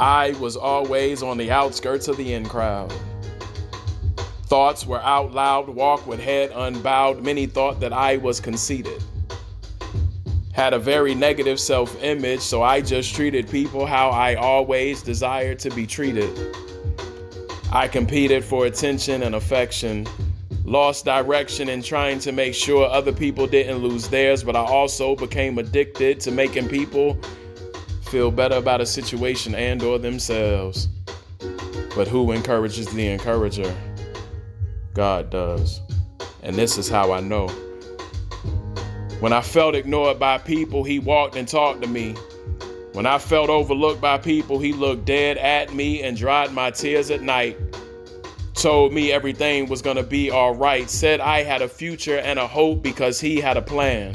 I was always on the outskirts of the in crowd. Thoughts were out loud, walk with head unbowed. Many thought that I was conceited. Had a very negative self-image, so I just treated people how I always desired to be treated. I competed for attention and affection, lost direction in trying to make sure other people didn't lose theirs, but I also became addicted to making people feel better about a situation and or themselves. But who encourages the encourager? God does. And this is how I know. When I felt ignored by people, he walked and talked to me. When I felt overlooked by people, he looked dead at me and dried my tears at night. Told me everything was gonna be all right. Said I had a future and a hope because he had a plan.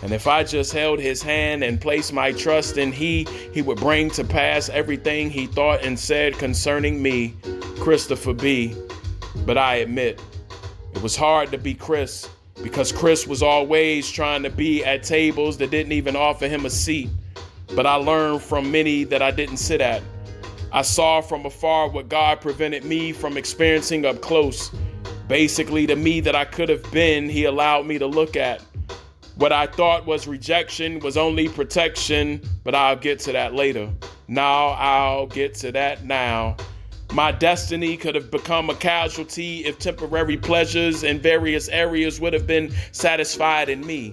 And if I just held his hand and placed my trust in he would bring to pass everything he thought and said concerning me, Christopher B. But I admit, it was hard to be Chris, because Chris was always trying to be at tables that didn't even offer him a seat. But I learned from many that I didn't sit at. I saw from afar what God prevented me from experiencing up close. Basically, the me that I could have been, he allowed me to look at. What I thought was rejection was only protection, but I'll get to that later. I'll get to that now. My destiny could have become a casualty if temporary pleasures in various areas would have been satisfied in me.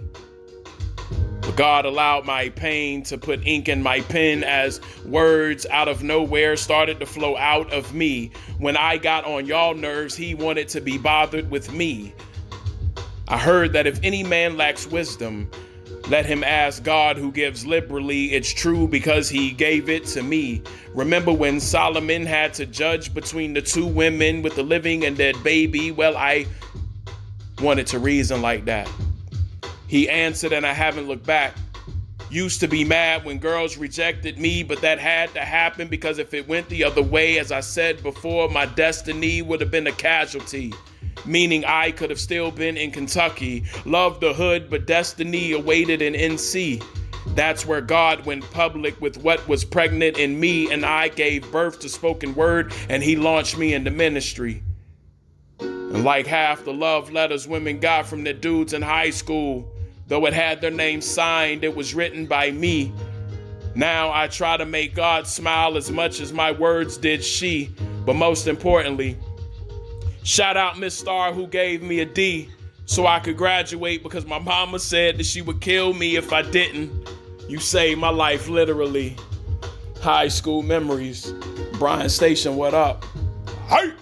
But God allowed my pain to put ink in my pen as words out of nowhere started to flow out of me. When I got on y'all nerves, he wanted to be bothered with me. I heard that if any man lacks wisdom, let him ask God who gives liberally. It's true because he gave it to me. Remember when Solomon had to judge between the two women with the living and dead baby? Well, I wanted to reason like that. He answered and I haven't looked back. Used to be mad when girls rejected me, but that had to happen because if it went the other way, as I said before, my destiny would have been a casualty. Meaning I could have still been in Kentucky, loved the hood, but destiny awaited in NC. That's where God went public with what was pregnant in me, and I gave birth to spoken word, and he launched me into ministry. And like half the love letters women got from their dudes in high school, though it had their name signed, it was written by me. Now I try to make God smile as much as my words did she, but most importantly, shout out Miss Star who gave me a D so I could graduate because my mama said that she would kill me if I didn't. You saved my life literally. High school memories. Bryan Station, what up? Hey!